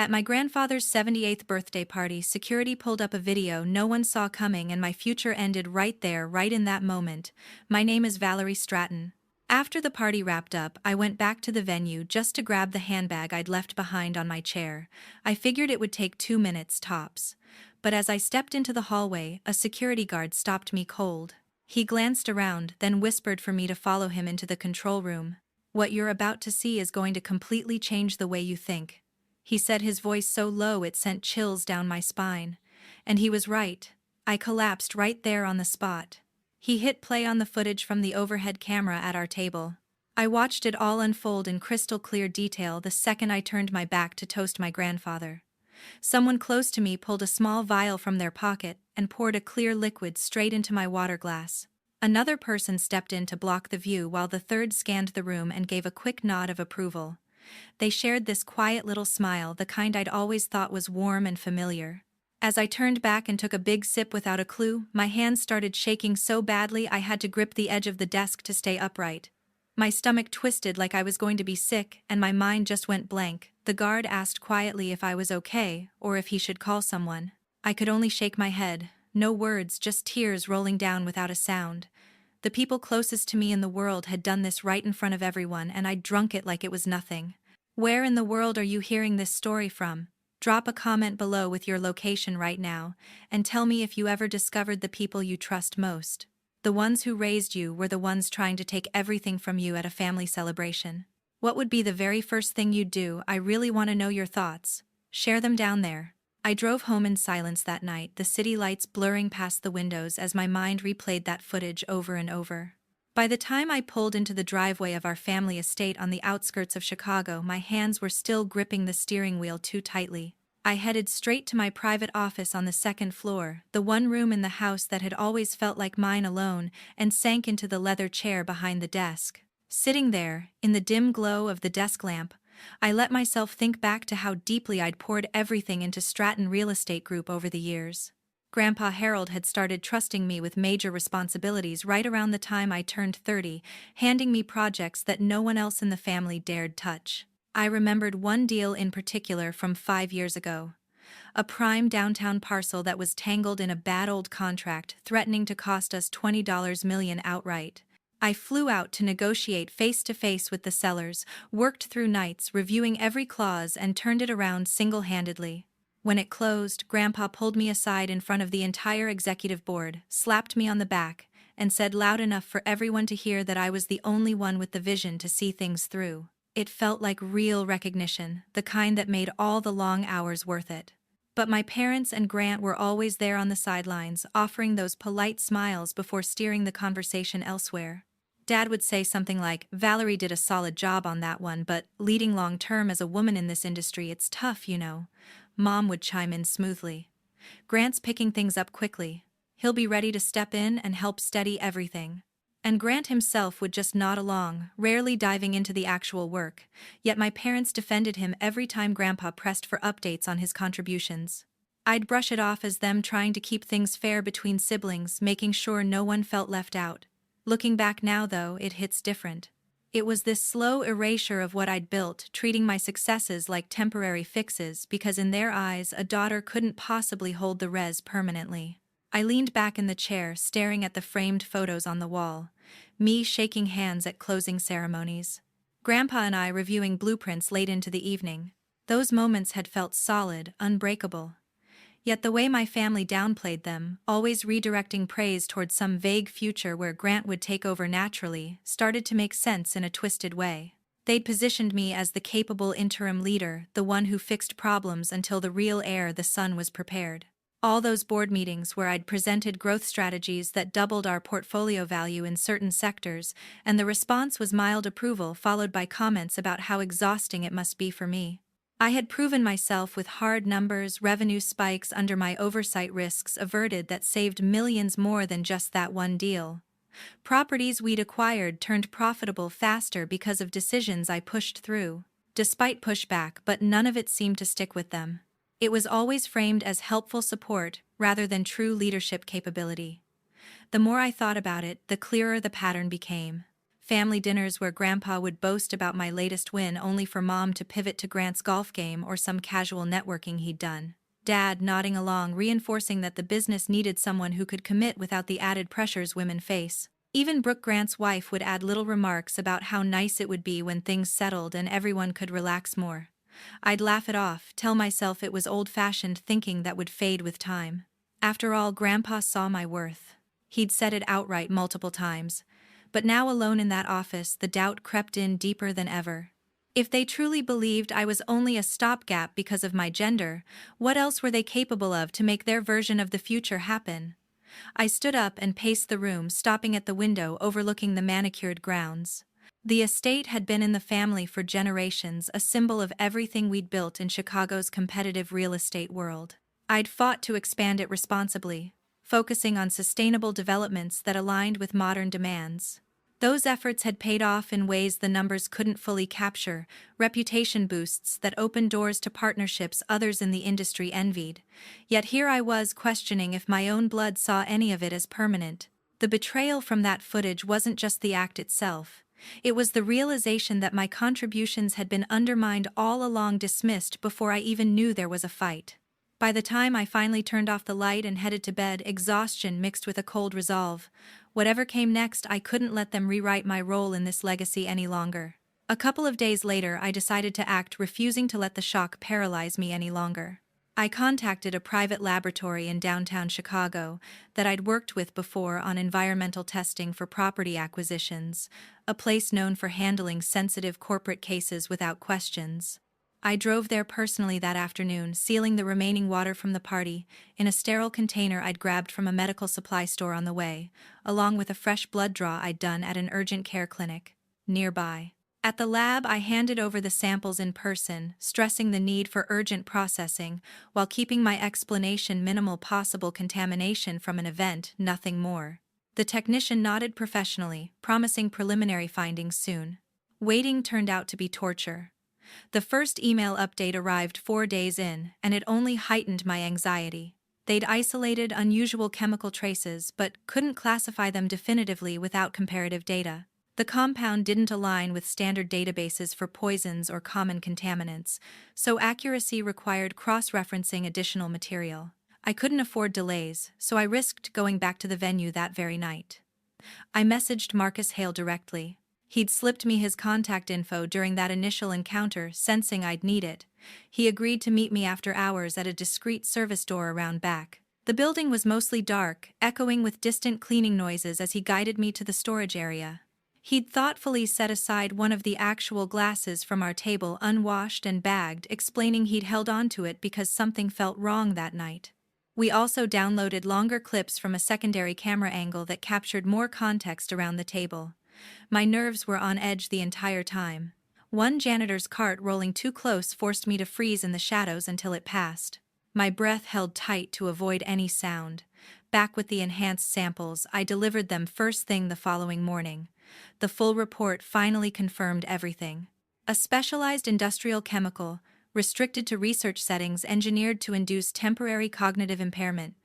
At my grandfather's 78th birthday party, security pulled up a video no one saw coming and my future ended right there, right in that moment. My name is Valerie Stratton. After the party wrapped up, I went back to the venue just to grab the handbag I'd left behind on my chair. I figured it would take 2 minutes tops. But as I stepped into the hallway, a security guard stopped me cold. He glanced around, then whispered for me to follow him into the control room. "What you're about to see is going to completely change the way you think," he said, his voice so low it sent chills down my spine. And he was right. I collapsed right there on the spot. He hit play on the footage from the overhead camera at our table. I watched it all unfold in crystal clear detail the second I turned my back to toast my grandfather. Someone close to me pulled a small vial from their pocket and poured a clear liquid straight into my water glass. Another person stepped in to block the view while the third scanned the room and gave a quick nod of approval. They shared this quiet little smile, the kind I'd always thought was warm and familiar. As I turned back and took a big sip without a clue, my hands started shaking so badly I had to grip the edge of the desk to stay upright. My stomach twisted like I was going to be sick, and my mind just went blank. The guard asked quietly if I was okay, or if he should call someone. I could only shake my head. No words, just tears rolling down without a sound. The people closest to me in the world had done this right in front of everyone, and I'd drunk it like it was nothing. Where in the world are you hearing this story from? Drop a comment below with your location right now, and tell me if you ever discovered the people you trust most. The ones who raised you were the ones trying to take everything from you at a family celebration. What would be the very first thing you'd do? I really want to know your thoughts. Share them down there. I drove home in silence that night, the city lights blurring past the windows as my mind replayed that footage over and over. By the time I pulled into the driveway of our family estate on the outskirts of Chicago, my hands were still gripping the steering wheel too tightly. I headed straight to my private office on the second floor, the one room in the house that had always felt like mine alone, and sank into the leather chair behind the desk. Sitting there, in the dim glow of the desk lamp, I let myself think back to how deeply I'd poured everything into Stratton Real Estate Group over the years. Grandpa Harold had started trusting me with major responsibilities right around the time I turned 30, handing me projects that no one else in the family dared touch. I remembered one deal in particular from 5 years ago. A prime downtown parcel that was tangled in a bad old contract threatening to cost us $20 million outright. I flew out to negotiate face-to-face with the sellers, worked through nights reviewing every clause and turned it around single-handedly. When it closed, Grandpa pulled me aside in front of the entire executive board, slapped me on the back, and said loud enough for everyone to hear that I was the only one with the vision to see things through. It felt like real recognition, the kind that made all the long hours worth it. But my parents and Grant were always there on the sidelines, offering those polite smiles before steering the conversation elsewhere. Dad would say something like, "Valerie did a solid job on that one, but leading long-term as a woman in this industry, it's tough, you know." Mom would chime in smoothly. "Grant's picking things up quickly. He'll be ready to step in and help steady everything." And Grant himself would just nod along, rarely diving into the actual work, yet my parents defended him every time Grandpa pressed for updates on his contributions. I'd brush it off as them trying to keep things fair between siblings, making sure no one felt left out. Looking back now, though, it hits different. It was this slow erasure of what I'd built, treating my successes like temporary fixes because in their eyes a daughter couldn't possibly hold the res permanently. I leaned back in the chair, staring at the framed photos on the wall, me shaking hands at closing ceremonies. Grandpa and I reviewing blueprints late into the evening. Those moments had felt solid, unbreakable. Yet the way my family downplayed them, always redirecting praise towards some vague future where Grant would take over naturally, started to make sense in a twisted way. They'd positioned me as the capable interim leader, the one who fixed problems until the real heir, the son, was prepared. All those board meetings where I'd presented growth strategies that doubled our portfolio value in certain sectors, and the response was mild approval followed by comments about how exhausting it must be for me. I had proven myself with hard numbers, revenue spikes under my oversight, risks averted that saved millions more than just that one deal. Properties we'd acquired turned profitable faster because of decisions I pushed through, despite pushback, but none of it seemed to stick with them. It was always framed as helpful support rather than true leadership capability. The more I thought about it, the clearer the pattern became. family dinners where Grandpa would boast about my latest win only for Mom to pivot to Grant's golf game or some casual networking he'd done. Dad nodding along, reinforcing that the business needed someone who could commit without the added pressures women face. Even Brooke, Grant's wife, would add little remarks about how nice it would be when things settled and everyone could relax more. I'd laugh it off, tell myself it was old-fashioned thinking that would fade with time. After all, Grandpa saw my worth. He'd said it outright multiple times. But now, alone in that office, the doubt crept in deeper than ever. If they truly believed I was only a stopgap because of my gender, what else were they capable of to make their version of the future happen? I stood up and paced the room, stopping at the window overlooking the manicured grounds. The estate had been in the family for generations, a symbol of everything we'd built in Chicago's competitive real estate world. I'd fought to expand it responsibly, focusing on sustainable developments that aligned with modern demands. Those efforts had paid off in ways the numbers couldn't fully capture, reputation boosts that opened doors to partnerships others in the industry envied. Yet here I was questioning if my own blood saw any of it as permanent. The betrayal from that footage wasn't just the act itself. It was the realization that my contributions had been undermined, all along dismissed before I even knew there was a fight. By the time I finally turned off the light and headed to bed, exhaustion mixed with a cold resolve. Whatever came next, I couldn't let them rewrite my role in this legacy any longer. A couple of days later, I decided to act, refusing to let the shock paralyze me any longer. I contacted a private laboratory in downtown Chicago that I'd worked with before on environmental testing for property acquisitions, a place known for handling sensitive corporate cases without questions. I drove there personally that afternoon, sealing the remaining water from the party in a sterile container I'd grabbed from a medical supply store on the way, along with a fresh blood draw I'd done at an urgent care clinic nearby. At the lab, I handed over the samples in person, stressing the need for urgent processing, while keeping my explanation minimal: possible contamination from an event, nothing more. The technician nodded professionally, promising preliminary findings soon. Waiting turned out to be torture. The first email update arrived 4 days in, and it only heightened my anxiety. They'd isolated unusual chemical traces but couldn't classify them definitively without comparative data. The compound didn't align with standard databases for poisons or common contaminants, so accuracy required cross-referencing additional material. I couldn't afford delays, so I risked going back to the venue that very night. I messaged Marcus Hale directly. He'd slipped me his contact info during that initial encounter, sensing I'd need it. He agreed to meet me after hours at a discreet service door around back. The building was mostly dark, echoing with distant cleaning noises as he guided me to the storage area. He'd thoughtfully set aside one of the actual glasses from our table, unwashed and bagged, explaining he'd held onto it because something felt wrong that night. We also downloaded longer clips from a secondary camera angle that captured more context around the table. My nerves were on edge the entire time. One janitor's cart rolling too close forced me to freeze in the shadows until it passed. My breath held tight to avoid any sound. Back with the enhanced samples, I delivered them first thing the following morning. The full report finally confirmed everything. A specialized industrial chemical, restricted to research settings, engineered to induce temporary cognitive impairment,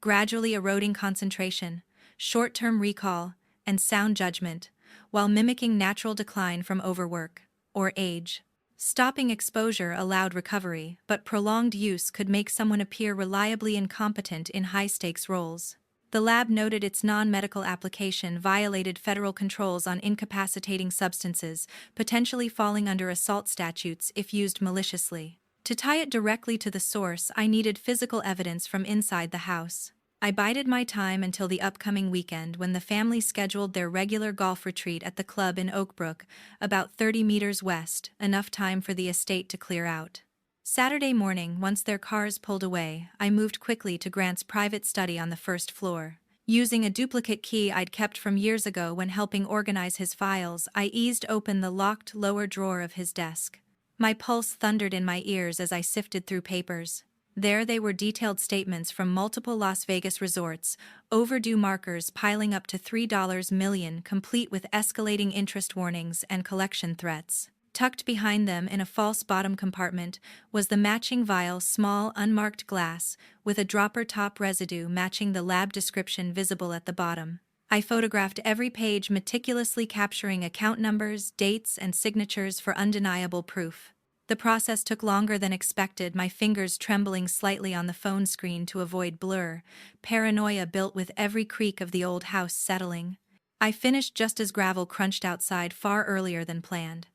gradually eroding concentration, short-term recall, and sound judgment, while mimicking natural decline from overwork or age. Stopping exposure allowed recovery, but prolonged use could make someone appear reliably incompetent in high-stakes roles. The lab noted its non-medical application violated federal controls on incapacitating substances, potentially falling under assault statutes if used maliciously. To tie it directly to the source, I needed physical evidence from inside the house. I bided my time until the upcoming weekend, when the family scheduled their regular golf retreat at the club in Oakbrook, about 30 meters west, enough time for the estate to clear out. Saturday morning, once their cars pulled away, I moved quickly to Grant's private study on the first floor. Using a duplicate key I'd kept from years ago when helping organize his files, I eased open the locked lower drawer of his desk. My pulse thundered in my ears as I sifted through papers. There they were, detailed statements from multiple Las Vegas resorts, overdue markers piling up to $3 million, complete with escalating interest warnings and collection threats. Tucked behind them in a false bottom compartment was the matching vial, small, unmarked glass, with a dropper top residue matching the lab description visible at the bottom. I photographed every page, meticulously capturing account numbers, dates, and signatures for undeniable proof. The process took longer than expected, my fingers trembling slightly on the phone screen to avoid blur, paranoia built with every creak of the old house settling. I finished just as gravel crunched outside far earlier than planned.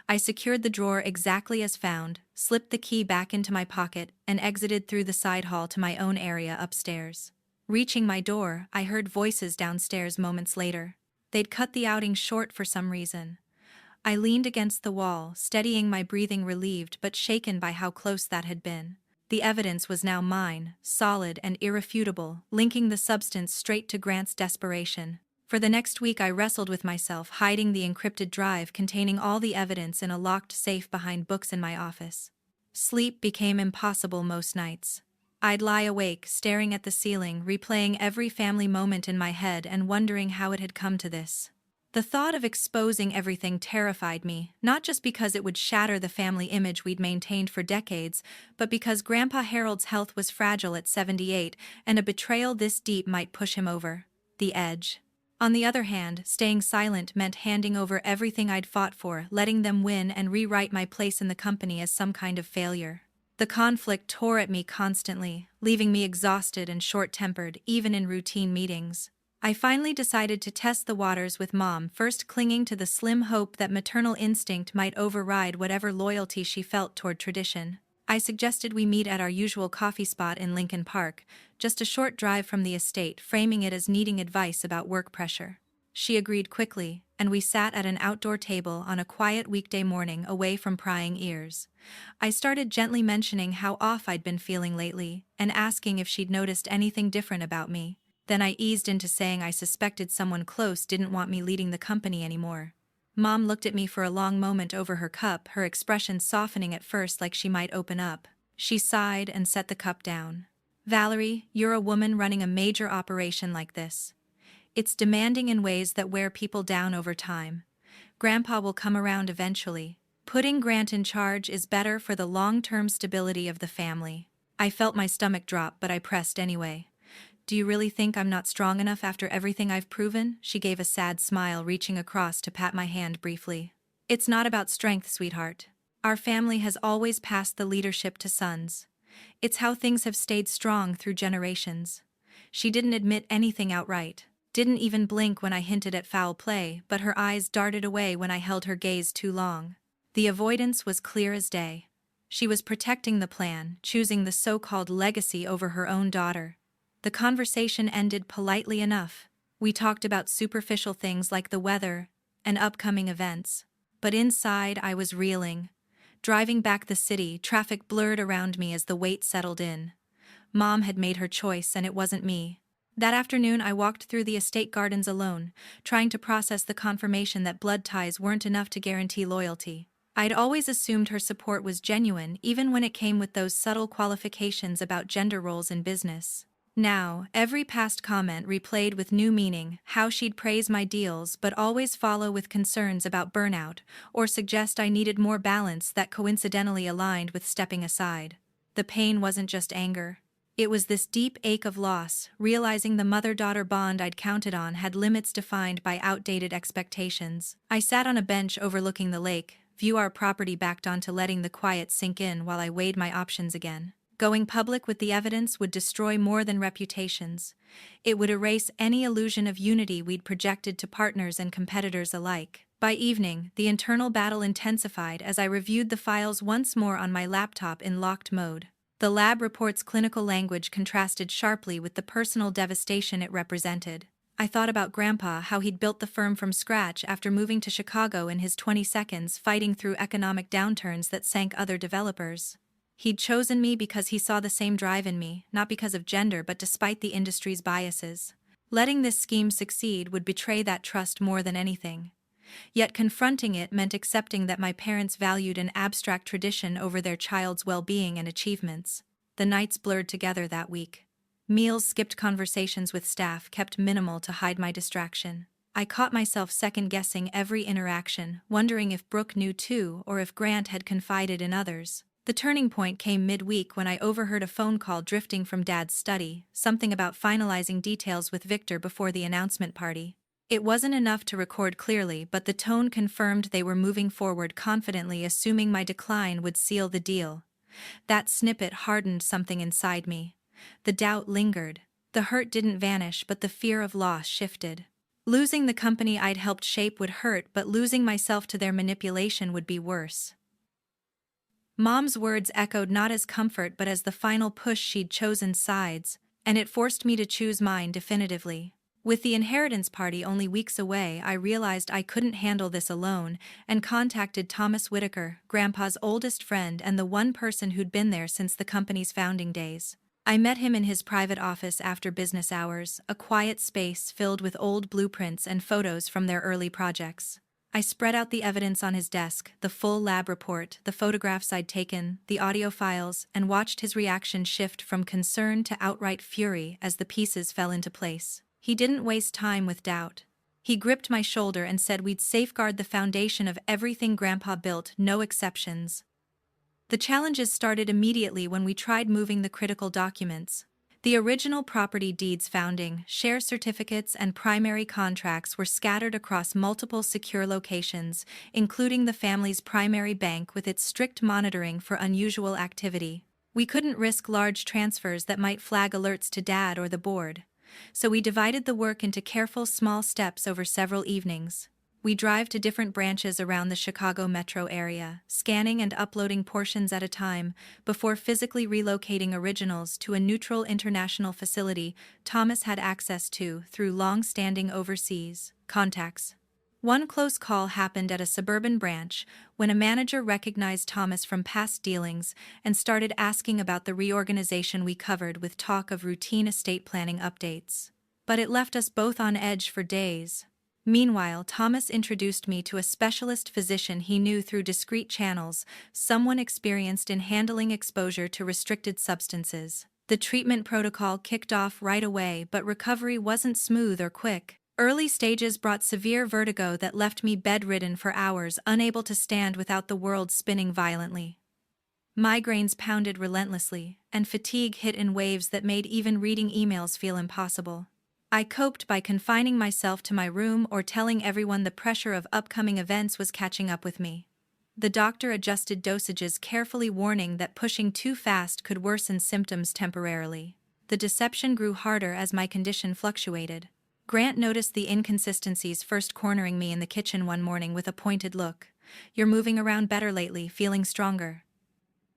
I secured the drawer exactly as found, slipped the key back into my pocket, and exited through the side hall to my own area upstairs. Reaching my door, I heard voices downstairs moments later. They'd cut the outing short for some reason. I leaned against the wall, steadying my breathing, relieved but shaken by how close that had been. The evidence was now mine, solid and irrefutable, linking the substance straight to Grant's desperation. For the next week I wrestled with myself, hiding the encrypted drive containing all the evidence in a locked safe behind books in my office. Sleep became impossible most nights. I'd lie awake, staring at the ceiling, replaying every family moment in my head and wondering how it had come to this. The thought of exposing everything terrified me, not just because it would shatter the family image we'd maintained for decades, but because Grandpa Harold's health was fragile at 78, and a betrayal this deep might push him over the edge. On the other hand, staying silent meant handing over everything I'd fought for, letting them win and rewrite my place in the company as some kind of failure. The conflict tore at me constantly, leaving me exhausted and short-tempered, even in routine meetings. I finally decided to test the waters with Mom, first clinging to the slim hope that maternal instinct might override whatever loyalty she felt toward tradition. I suggested we meet at our usual coffee spot in Lincoln Park, just a short drive from the estate, framing it as needing advice about work pressure. She agreed quickly, and we sat at an outdoor table on a quiet weekday morning away from prying ears. I started gently mentioning how off I'd been feeling lately, and asking if she'd noticed anything different about me. Then I eased into saying I suspected someone close didn't want me leading the company anymore. Mom looked at me for a long moment over her cup, her expression softening at first like she might open up. She sighed and set the cup down. "Valerie, you're a woman running a major operation like this. It's demanding in ways that wear people down over time. Grandpa will come around eventually. Putting Grant in charge is better for the long-term stability of the family." I felt my stomach drop, but I pressed anyway. "Do you really think I'm not strong enough after everything I've proven?" She gave a sad smile, reaching across to pat my hand briefly. "It's not about strength, sweetheart. Our family has always passed the leadership to sons. It's how things have stayed strong through generations." She didn't admit anything outright, didn't even blink when I hinted at foul play, but her eyes darted away when I held her gaze too long. The avoidance was clear as day. She was protecting the plan, choosing the so-called legacy over her own daughter. The conversation ended politely enough. We talked about superficial things like the weather and upcoming events. But inside I was reeling. Driving back the city, traffic blurred around me as the weight settled in. Mom had made her choice and it wasn't me. That afternoon I walked through the estate gardens alone, trying to process the confirmation that blood ties weren't enough to guarantee loyalty. I'd always assumed her support was genuine, even when it came with those subtle qualifications about gender roles in business. Now, every past comment replayed with new meaning, how she'd praise my deals but always follow with concerns about burnout, or suggest I needed more balance that coincidentally aligned with stepping aside. The pain wasn't just anger. It was this deep ache of loss, realizing the mother-daughter bond I'd counted on had limits defined by outdated expectations. I sat on a bench overlooking the lake, view our property backed onto letting the quiet sink in while I weighed my options again. Going public with the evidence would destroy more than reputations. It would erase any illusion of unity we'd projected to partners and competitors alike. By evening, the internal battle intensified as I reviewed the files once more on my laptop in locked mode. The lab report's clinical language contrasted sharply with the personal devastation it represented. I thought about Grandpa, how he'd built the firm from scratch after moving to Chicago in his 20s, fighting through economic downturns that sank other developers. He'd chosen me because he saw the same drive in me, not because of gender but despite the industry's biases. Letting this scheme succeed would betray that trust more than anything. Yet confronting it meant accepting that my parents valued an abstract tradition over their child's well-being and achievements. The nights blurred together that week. Meals skipped, conversations with staff kept minimal to hide my distraction. I caught myself second-guessing every interaction, wondering if Brooke knew too or if Grant had confided in others. The turning point came midweek when I overheard a phone call drifting from Dad's study, something about finalizing details with Victor before the announcement party. It wasn't enough to record clearly, but the tone confirmed they were moving forward confidently, assuming my decline would seal the deal. That snippet hardened something inside me. The doubt lingered. The hurt didn't vanish, but the fear of loss shifted. Losing the company I'd helped shape would hurt, but losing myself to their manipulation would be worse. Mom's words echoed not as comfort but as the final push. She'd chosen sides, and it forced me to choose mine definitively. With the inheritance party only weeks away, I realized I couldn't handle this alone and contacted Thomas Whitaker, Grandpa's oldest friend and the one person who'd been there since the company's founding days. I met him in his private office after business hours, a quiet space filled with old blueprints and photos from their early projects. I spread out the evidence on his desk, the full lab report, the photographs I'd taken, the audio files, and watched his reaction shift from concern to outright fury as the pieces fell into place. He didn't waste time with doubt. He gripped my shoulder and said we'd safeguard the foundation of everything Grandpa built, no exceptions. The challenges started immediately when we tried moving the critical documents. The original property deeds, founding, share certificates, and primary contracts were scattered across multiple secure locations, including the family's primary bank with its strict monitoring for unusual activity. We couldn't risk large transfers that might flag alerts to Dad or the board. So we divided the work into careful small steps over several evenings. We drive to different branches around the Chicago metro area, scanning and uploading portions at a time, before physically relocating originals to a neutral international facility Thomas had access to through long-standing overseas contacts. One close call happened at a suburban branch when a manager recognized Thomas from past dealings and started asking about the reorganization we covered with talk of routine estate planning updates. But it left us both on edge for days. Meanwhile, Thomas introduced me to a specialist physician he knew through discreet channels, someone experienced in handling exposure to restricted substances. The treatment protocol kicked off right away, but recovery wasn't smooth or quick. Early stages brought severe vertigo that left me bedridden for hours, unable to stand without the world spinning violently. Migraines pounded relentlessly, and fatigue hit in waves that made even reading emails feel impossible. I coped by confining myself to my room or telling everyone the pressure of upcoming events was catching up with me. The doctor adjusted dosages carefully, warning that pushing too fast could worsen symptoms temporarily. The deception grew harder as my condition fluctuated. Grant noticed the inconsistencies, first cornering me in the kitchen one morning with a pointed look. "You're moving around better lately, feeling stronger."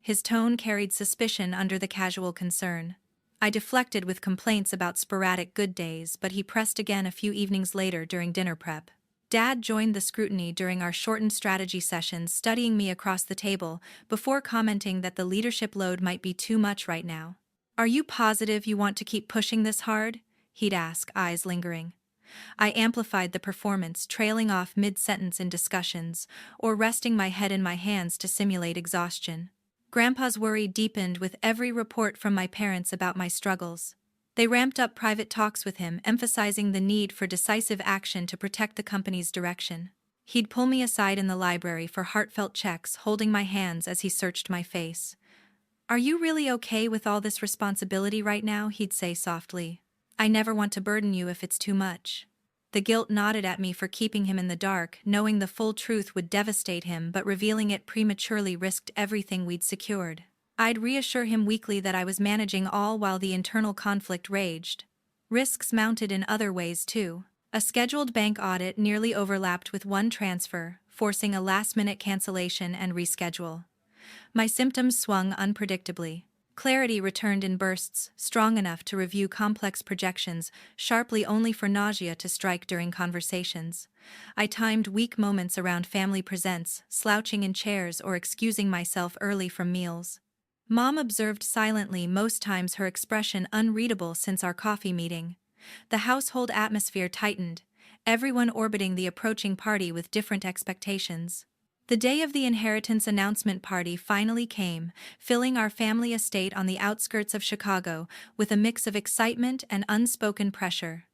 His tone carried suspicion under the casual concern. I deflected with complaints about sporadic good days, but he pressed again a few evenings later during dinner prep. Dad joined the scrutiny during our shortened strategy sessions, studying me across the table before commenting that the leadership load might be too much right now. "Are you positive you want to keep pushing this hard?" he'd ask, eyes lingering. I amplified the performance, trailing off mid-sentence in discussions, or resting my head in my hands to simulate exhaustion. Grandpa's worry deepened with every report from my parents about my struggles. They ramped up private talks with him, emphasizing the need for decisive action to protect the company's direction. He'd pull me aside in the library for heartfelt checks, holding my hands as he searched my face. "Are you really okay with all this responsibility right now?" he'd say softly. "I never want to burden you if it's too much." The guilt gnawed at me for keeping him in the dark, knowing the full truth would devastate him, but revealing it prematurely risked everything we'd secured. I'd reassure him weakly that I was managing all while the internal conflict raged. Risks mounted in other ways too. A scheduled bank audit nearly overlapped with one transfer, forcing a last-minute cancellation and reschedule. My symptoms swung unpredictably. Clarity returned in bursts, strong enough to review complex projections, sharply only for nausea to strike during conversations. I timed weak moments around family presents, slouching in chairs or excusing myself early from meals. Mom observed silently, most times her expression unreadable since our coffee meeting. The household atmosphere tightened, everyone orbiting the approaching party with different expectations. The day of the inheritance announcement party finally came, filling our family estate on the outskirts of Chicago with a mix of excitement and unspoken pressure.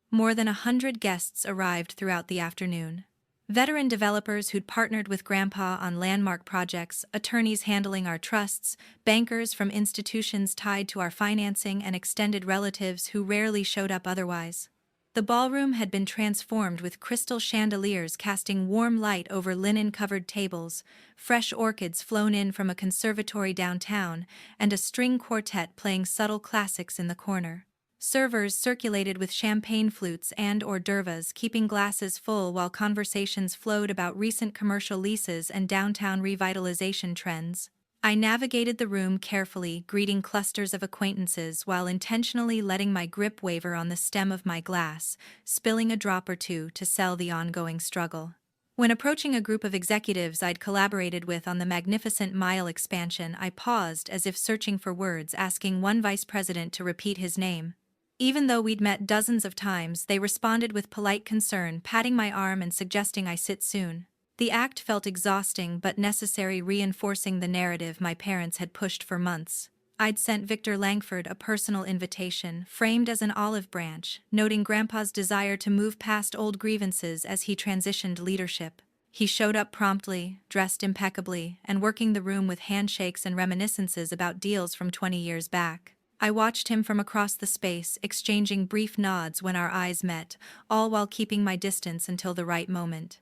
More than 100 guests arrived throughout the afternoon. Veteran developers who'd partnered with Grandpa on landmark projects, attorneys handling our trusts, bankers from institutions tied to our financing, and extended relatives who rarely showed up otherwise. The ballroom had been transformed with crystal chandeliers casting warm light over linen-covered tables, fresh orchids flown in from a conservatory downtown, and a string quartet playing subtle classics in the corner. Servers circulated with champagne flutes and hors d'oeuvres, keeping glasses full while conversations flowed about recent commercial leases and downtown revitalization trends. I navigated the room carefully, greeting clusters of acquaintances while intentionally letting my grip waver on the stem of my glass, spilling a drop or two to sell the ongoing struggle. When approaching a group of executives I'd collaborated with on the Magnificent Mile expansion, I paused as if searching for words, asking one vice president to repeat his name. Even though we'd met dozens of times, they responded with polite concern, patting my arm and suggesting I sit soon. The act felt exhausting but necessary, reinforcing the narrative my parents had pushed for months. I'd sent Victor Langford a personal invitation, framed as an olive branch, noting Grandpa's desire to move past old grievances as he transitioned leadership. He showed up promptly, dressed impeccably, and working the room with handshakes and reminiscences about deals from 20 years back. I watched him from across the space, exchanging brief nods when our eyes met, all while keeping my distance until the right moment.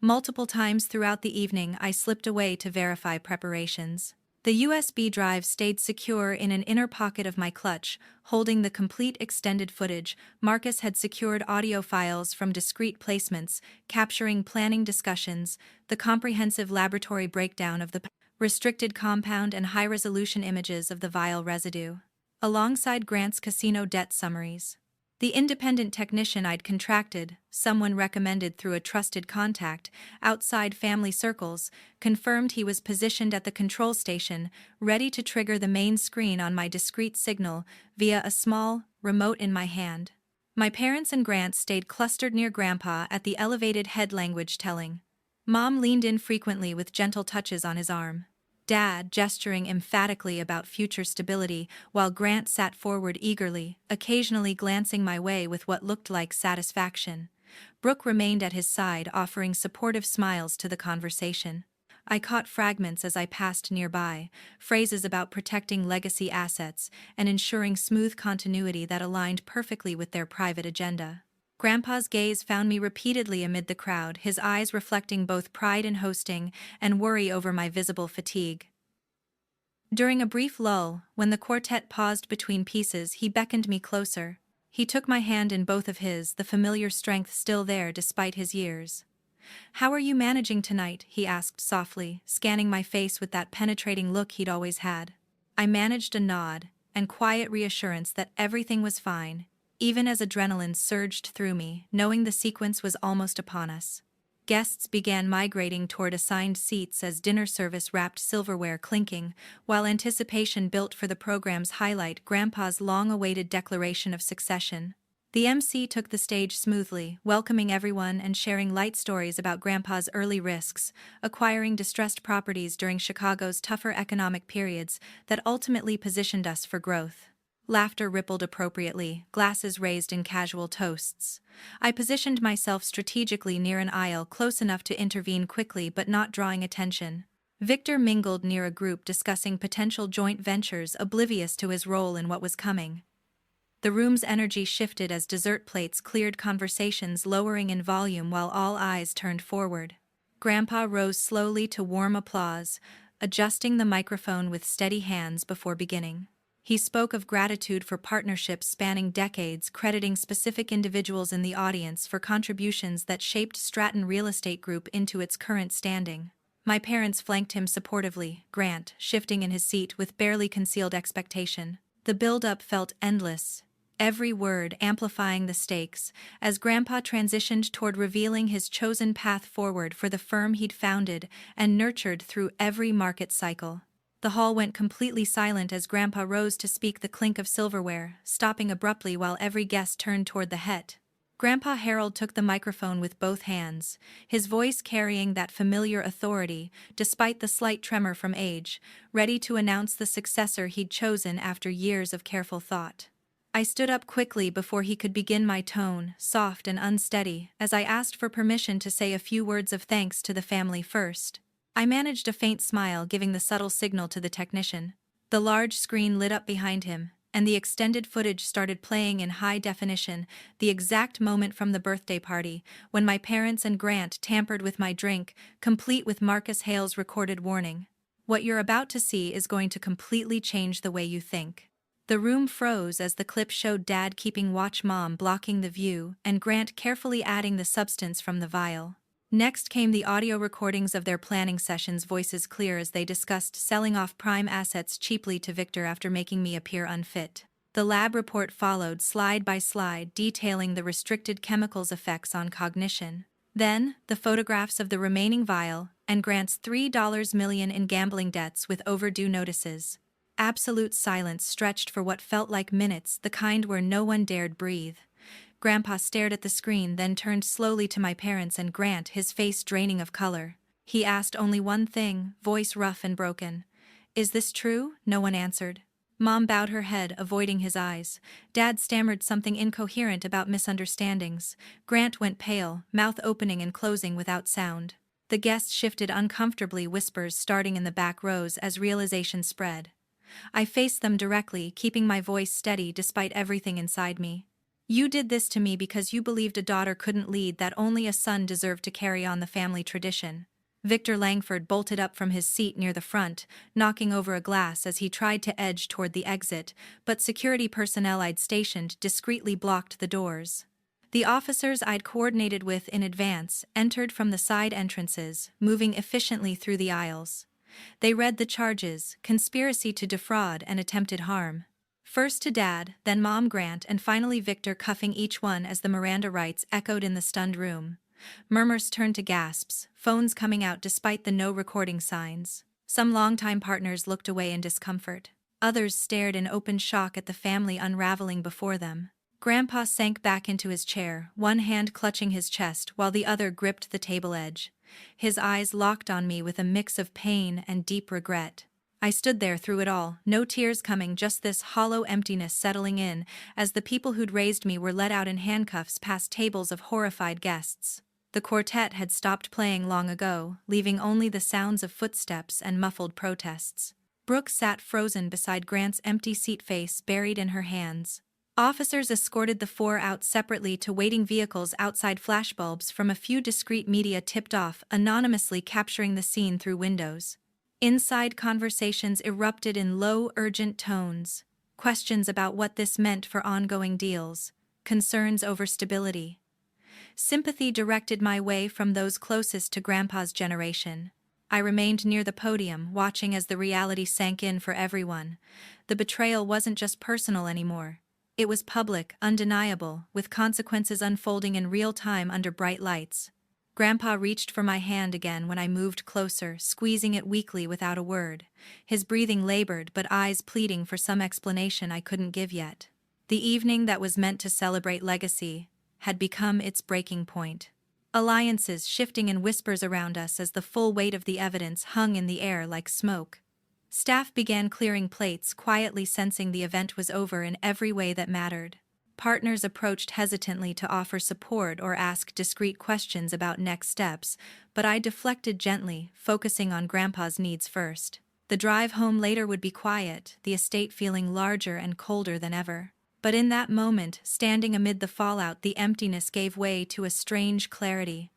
Multiple times throughout the evening, I slipped away to verify preparations. The USB drive stayed secure in an inner pocket of my clutch, holding the complete extended footage. Marcus had secured audio files from discrete placements, capturing planning discussions, the comprehensive laboratory breakdown of the restricted compound, and high-resolution images of the vial residue, alongside Grant's casino debt summaries. The independent technician I'd contracted, someone recommended through a trusted contact, outside family circles, confirmed he was positioned at the control station, ready to trigger the main screen on my discreet signal via a small remote in my hand. My parents and Grant stayed clustered near Grandpa at the elevated head, language telling. Mom leaned in frequently with gentle touches on his arm. Dad gesturing emphatically about future stability, while Grant sat forward eagerly, occasionally glancing my way with what looked like satisfaction. Brooke remained at his side, offering supportive smiles to the conversation. I caught fragments as I passed nearby, phrases about protecting legacy assets and ensuring smooth continuity that aligned perfectly with their private agenda. Grandpa's gaze found me repeatedly amid the crowd, his eyes reflecting both pride in hosting and worry over my visible fatigue. During a brief lull, when the quartet paused between pieces, he beckoned me closer. He took my hand in both of his, the familiar strength still there despite his years. "How are you managing tonight?" he asked softly, scanning my face with that penetrating look he'd always had. I managed a nod and quiet reassurance that everything was fine, even as adrenaline surged through me, knowing the sequence was almost upon us. Guests began migrating toward assigned seats as dinner service wrapped silverware clinking, while anticipation built for the program's highlight, Grandpa's long-awaited declaration of succession. The MC took the stage smoothly, welcoming everyone and sharing light stories about Grandpa's early risks, acquiring distressed properties during Chicago's tougher economic periods that ultimately positioned us for growth. Laughter rippled appropriately, glasses raised in casual toasts. I positioned myself strategically near an aisle, close enough to intervene quickly but not drawing attention. Victor mingled near a group discussing potential joint ventures, oblivious to his role in what was coming. The room's energy shifted as dessert plates cleared, conversations lowering in volume while all eyes turned forward. Grandpa rose slowly to warm applause, adjusting the microphone with steady hands before beginning. He spoke of gratitude for partnerships spanning decades, crediting specific individuals in the audience for contributions that shaped Stratton Real Estate Group into its current standing. My parents flanked him supportively, Grant shifting in his seat with barely concealed expectation. The build-up felt endless, every word amplifying the stakes, as Grandpa transitioned toward revealing his chosen path forward for the firm he'd founded and nurtured through every market cycle. The hall went completely silent as Grandpa rose to speak, the clink of silverware, stopping abruptly while every guest turned toward the het. Grandpa Harold took the microphone with both hands, his voice carrying that familiar authority, despite the slight tremor from age, ready to announce the successor he'd chosen after years of careful thought. I stood up quickly before he could begin, my tone soft and unsteady, as I asked for permission to say a few words of thanks to the family first. I managed a faint smile, giving the subtle signal to the technician. The large screen lit up behind him, and the extended footage started playing in high definition, the exact moment from the birthday party, when my parents and Grant tampered with my drink, complete with Marcus Hale's recorded warning. What you're about to see is going to completely change the way you think. The room froze as the clip showed Dad keeping watch, Mom blocking the view, and Grant carefully adding the substance from the vial. Next came the audio recordings of their planning sessions, voices clear as they discussed selling off prime assets cheaply to Victor after making me appear unfit. The lab report followed, slide by slide, detailing the restricted chemicals' effects on cognition. Then, the photographs of the remaining vial, and Grant's $3 million in gambling debts with overdue notices. Absolute silence stretched for what felt like minutes, the kind where no one dared breathe. Grandpa stared at the screen, then turned slowly to my parents and Grant, his face draining of color. He asked only one thing, voice rough and broken. "Is this true?" No one answered. Mom bowed her head, avoiding his eyes. Dad stammered something incoherent about misunderstandings. Grant went pale, mouth opening and closing without sound. The guests shifted uncomfortably, whispers starting in the back rows as realization spread. I faced them directly, keeping my voice steady despite everything inside me. "You did this to me because you believed a daughter couldn't lead, that only a son deserved to carry on the family tradition." Victor Langford bolted up from his seat near the front, knocking over a glass as he tried to edge toward the exit, but security personnel I'd stationed discreetly blocked the doors. The officers I'd coordinated with in advance entered from the side entrances, moving efficiently through the aisles. They read the charges: conspiracy to defraud and attempted harm. First to Dad, then Mom, Grant, and finally Victor, cuffing each one as the Miranda rights echoed in the stunned room. Murmurs turned to gasps, phones coming out despite the no recording signs. Some longtime partners looked away in discomfort. Others stared in open shock at the family unraveling before them. Grandpa sank back into his chair, one hand clutching his chest while the other gripped the table edge. His eyes locked on me with a mix of pain and deep regret. I stood there through it all, no tears coming, just this hollow emptiness settling in as the people who'd raised me were led out in handcuffs past tables of horrified guests. The quartet had stopped playing long ago, leaving only the sounds of footsteps and muffled protests. Brooke sat frozen beside Grant's empty seat, face buried in her hands. Officers escorted the four out separately to waiting vehicles outside, flashbulbs from a few discreet media tipped off, anonymously capturing the scene through windows. Inside, conversations erupted in low, urgent tones. Questions about what this meant for ongoing deals. Concerns over stability. Sympathy directed my way from those closest to Grandpa's generation. I remained near the podium, watching as the reality sank in for everyone. The betrayal wasn't just personal anymore. It was public, undeniable, with consequences unfolding in real time under bright lights. Grandpa reached for my hand again when I moved closer, squeezing it weakly without a word. His breathing labored, but eyes pleading for some explanation I couldn't give yet. The evening that was meant to celebrate legacy had become its breaking point. Alliances shifting in whispers around us as the full weight of the evidence hung in the air like smoke. Staff began clearing plates, quietly sensing the event was over in every way that mattered. Partners approached hesitantly to offer support or ask discreet questions about next steps, but I deflected gently, focusing on Grandpa's needs first. The drive home later would be quiet, the estate feeling larger and colder than ever. But in that moment, standing amid the fallout, the emptiness gave way to a strange clarity.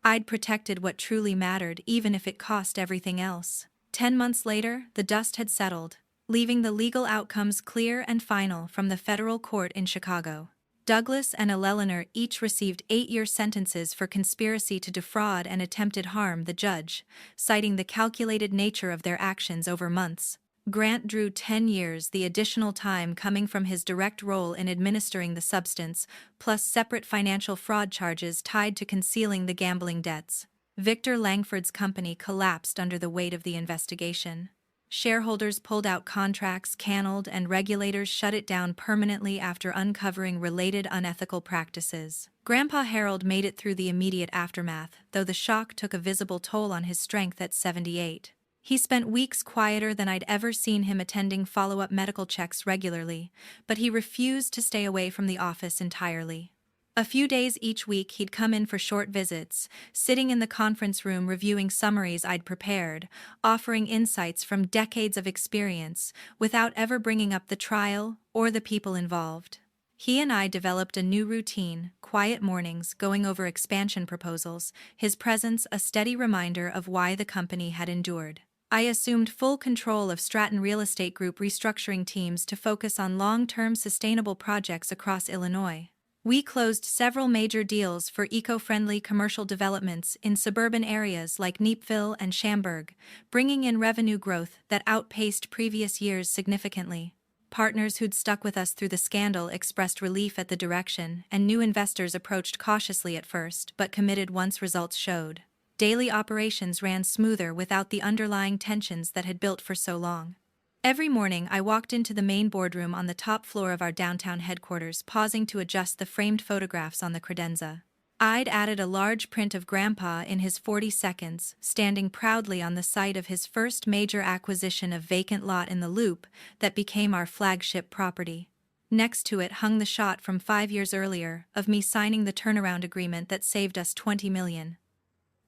I'd protected what truly mattered, even if it cost everything else. 10 months later, the dust had settled, leaving the legal outcomes clear and final from the federal court in Chicago. Douglas and Eleanor each received 8-year sentences for conspiracy to defraud and attempted harm, the judge citing the calculated nature of their actions over months. Grant drew 10 years, the additional time coming from his direct role in administering the substance, plus separate financial fraud charges tied to concealing the gambling debts. Victor Langford's company collapsed under the weight of the investigation. Shareholders pulled out contracts, canceled, and regulators shut it down permanently after uncovering related unethical practices. Grandpa Harold made it through the immediate aftermath, though the shock took a visible toll on his strength at 78. He spent weeks quieter than I'd ever seen him, attending follow-up medical checks regularly, but he refused to stay away from the office entirely. A few days each week he'd come in for short visits, sitting in the conference room reviewing summaries I'd prepared, offering insights from decades of experience, without ever bringing up the trial or the people involved. He and I developed a new routine: quiet mornings going over expansion proposals, his presence a steady reminder of why the company had endured. I assumed full control of Stratton Real Estate Group restructuring teams to focus on long-term sustainable projects across Illinois. We closed several major deals for eco-friendly commercial developments in suburban areas like Neepville and Schaumburg, bringing in revenue growth that outpaced previous years significantly. Partners who'd stuck with us through the scandal expressed relief at the direction, and new investors approached cautiously at first but committed once results showed. Daily operations ran smoother without the underlying tensions that had built for so long. Every morning I walked into the main boardroom on the top floor of our downtown headquarters, pausing to adjust the framed photographs on the credenza. I'd added a large print of Grandpa in his 40 seconds, standing proudly on the site of his first major acquisition of vacant lot in the Loop that became our flagship property. Next to it hung the shot from 5 years earlier, of me signing the turnaround agreement that saved us $20 million.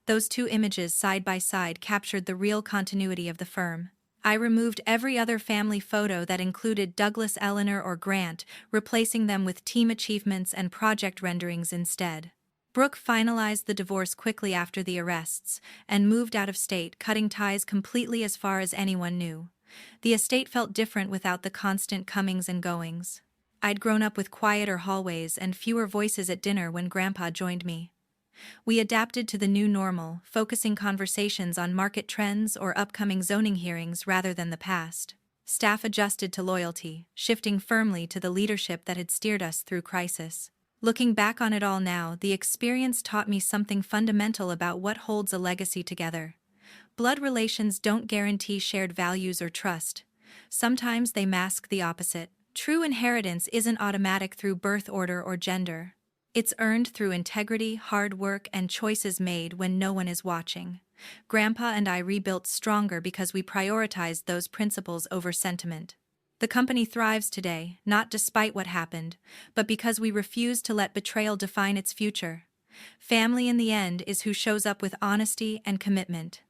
Those two images side by side captured the real continuity of the firm. I removed every other family photo that included Douglas, Eleanor, or Grant, replacing them with team achievements and project renderings instead. Brooke finalized the divorce quickly after the arrests and moved out of state, cutting ties completely as far as anyone knew. The estate felt different without the constant comings and goings. I'd grown up with quieter hallways and fewer voices at dinner when Grandpa joined me. We adapted to the new normal, focusing conversations on market trends or upcoming zoning hearings rather than the past. Staff adjusted to loyalty, shifting firmly to the leadership that had steered us through crisis. Looking back on it all now, the experience taught me something fundamental about what holds a legacy together. Blood relations don't guarantee shared values or trust. Sometimes they mask the opposite. True inheritance isn't automatic through birth order or gender. It's earned through integrity, hard work, and choices made when no one is watching. Grandpa and I rebuilt stronger because we prioritized those principles over sentiment. The company thrives today, not despite what happened, but because we refused to let betrayal define its future. Family in the end is who shows up with honesty and commitment.